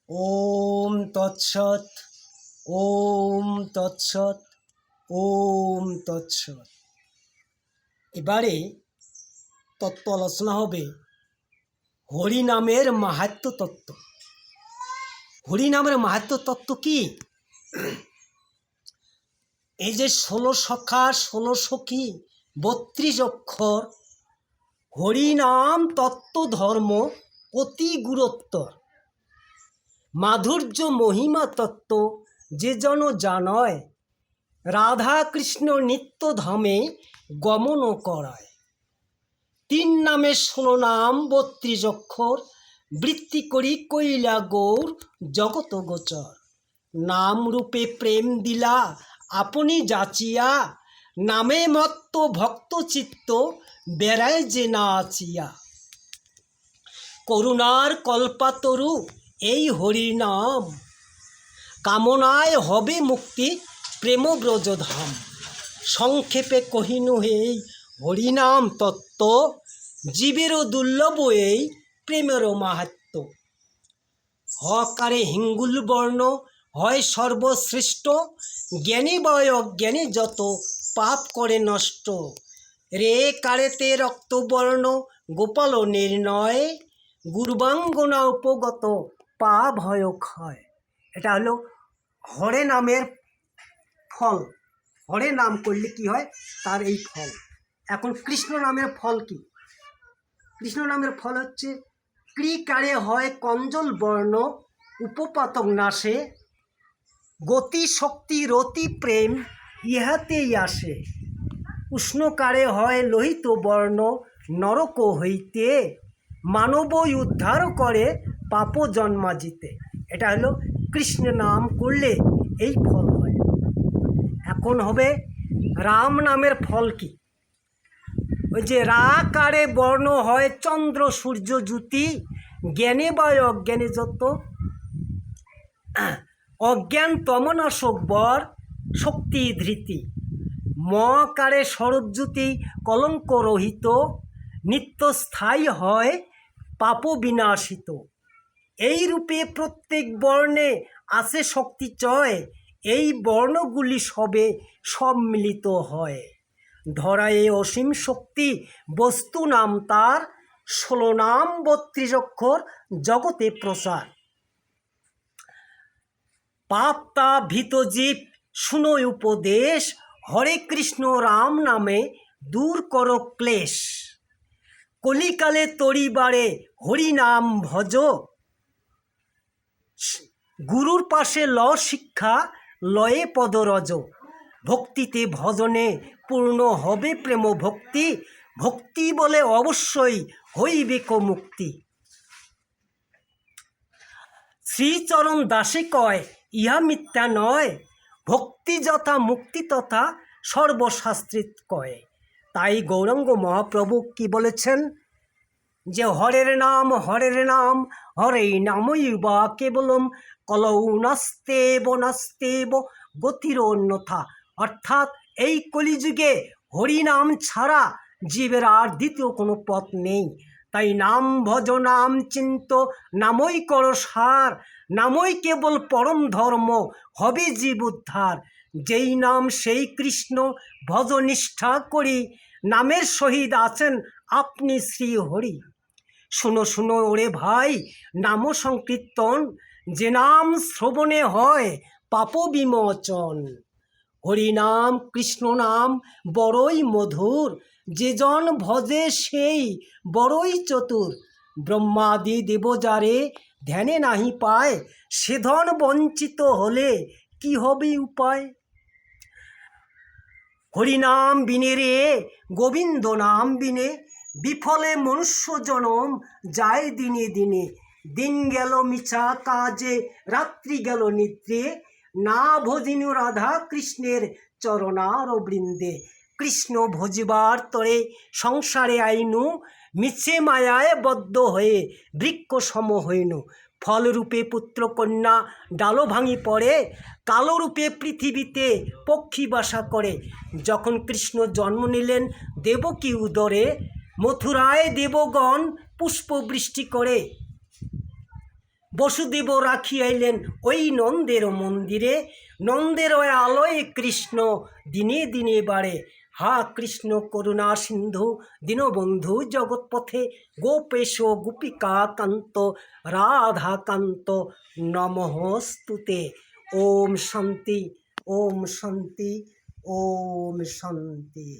ওম তৎসৎ। ওম তৎসৎ। ওম তৎসৎ। এবারে তত্ত্ব আলোচনা হবে হরিনামের মাহাত্ম্য তত্ত্ব। হরিনামের মাহাত্ম্য তত্ত্ব কি? এই যে 16 সখা 16 সখী 32 অক্ষর হরিনাম তত্ত্ব ধর্ম অতি গুরুত্বর। মাধুর্য মহিমা তত্ত্ব যে জন জানয়, রাধা কৃষ্ণ নিত্য ধামে গমন করায়। 3 নামে 16 নাম 32 অক্ষর, বৃত্তি করি কইলা গৌর জগত গোচর। নাম রূপে প্রেম দিলা আপনি যাচিয়া, নামে মত্ত ভক্ত চিত্ত বেড়ায় যে না আচিয়া। করুণার কল্পাতরু এই হরি নাম, কামনায় হবে মুক্তি প্রেম ব্রজধাম। সংক্ষেপে কহিনু এই হরিনাম তত্ত্ব, জীবেরও দুর্লভ এই প্রেমেরও মাহাত্ম্য। হকারে হিঙ্গুল বর্ণ হয় সর্বশ্রেষ্ঠ, জ্ঞানী বয় অজ্ঞানী যত পাপ করে নষ্ট। রে কারেতে রক্তবর্ণ গোপাল নির্ণয়, গুরুবাঙ্গনা উপগত পা ভয় ক্ষয়। এটা হলো হরে নামের ফল। হরে নাম করলে কি হয়, তার এই ফল। এখন কৃষ্ণ নামের ফল কি? কৃষ্ণ নামের ফল হচ্ছে ক্রিকারে হয় কঞ্জল বর্ণ উপপাতক নাশে, গতি শক্তি রতি প্রেম ইহাতেই আসে। উষ্ণকারে হয় লোহিত বর্ণ নরক হইতে, মানবই উদ্ধার করে পাপ জন্মাজিতে। এটা হলো কৃষ্ণ নাম করলে এই ফল হয়। এখন হবে রাম নামের ফল কি? ওই যে রাকারে বর্ণ হয় চন্দ্র সূর্য জ্যোতি, জ্ঞানে বা অজ্ঞানে যত। অজ্ঞান তমনাশক বর শক্তি ধৃতি। মকারে শরজ্যোতি কলঙ্ক রহিত, নিত্য স্থায়ী হয় পাপ বিনাশিত। এই রূপে প্রত্যেক বর্ণে আছে শক্তি চয়, এই বর্ণগুলি সবে সম্মিলিত হয়। ধরায়ে অসীম শক্তি বস্তু নাম তার, 16 নাম 32 অক্ষর জগতে প্রসার। পাপতা ভীত জীব শুনো উপদেশ, হরে কৃষ্ণ রাম নামে দূর করো ক্লেশ। কলিকালে তরিবারে হরি নাম ভজ, গুরুর পাশে ল শিক্ষা লয়ে পদরজ। ভক্তিতে ভজনে পূর্ণ হবে প্রেম ভক্তি, ভক্তি বলে অবশ্যই হইবে কো মুক্তি। শ্রীচরণ দাসে কয় ইহা মিথ্যা নয়, ভক্তি যথা মুক্তি তথা সর্বশাস্ত্রিত কয়। তাই গৌরাঙ্গ মহাপ্রভু কি বলেছেন, যে হরের নাম হরেই নামই বা কেবলম, কলৌ নাস্তেব নাস্তেব গতির অন্যথা। অর্থাৎ এই কলিযুগে হরিনাম ছাড়া জীবের আর দ্বিতীয় কোনো পথ নেই। তাই নাম ভজ নাম চিন্ত নামই কর সার, নামই কেবল পরম ধর্ম হবে জীব উদ্ধার। যেই নাম সেই কৃষ্ণ ভজ নিষ্ঠা করি, নামের সহিত আছেন আপনি শ্রী হরি। শুনো শুনো ওরে ভাই নাম সংকীর্তন, যে নাম শ্রবণে হয় পাপ বিমোচন। হরিনাম কৃষ্ণ নাম বড়ই মধুর, যে জন ভজে সেই বড়ই চতুর। ব্রহ্মাদি দেব যারে ধ্যানে নাহি পায়, সে ধন বঞ্চিত হলে কি হবে উপায়। হরিনাম বিনে রে গোবিন্দ নাম বিনে, বিফলে মনুষ্য জনম যায় দিনে দিনে। দিন গেল মিছা কাজে রাত্রি গেল নিদ্রে, না ভজিনু রাধা কৃষ্ণের চরণার বৃন্দে। কৃষ্ণ ভজিবার তরে সংসারে আইনু, মিছে মায়ায় বদ্ধ হয়ে বৃক্ষ সম হইনু। ফলরূপে পুত্র কন্যা ডালো ভাঙি পড়ে, কালোরূপে পৃথিবীতে পক্ষী বাসা করে। যখন কৃষ্ণ জন্ম নিলেন দেবকী উদরে, মথুরায় দেবগণ পুষ্প বৃষ্টি করে। বসুদেব রাখিয়াইলেন ওই নন্দের মন্দিরে, নন্দের ওই আলোয় কৃষ্ণ দিনে দিনে বাড়ে। হা কৃষ্ণ করুণা সিন্ধু দীনবন্ধু জগৎপথে, গোপেশ গোপিকা কান্ত রাধাকান্ত নমঃস্তুতে। ওম শান্তি, ওম শান্তি, ওম শান্তি।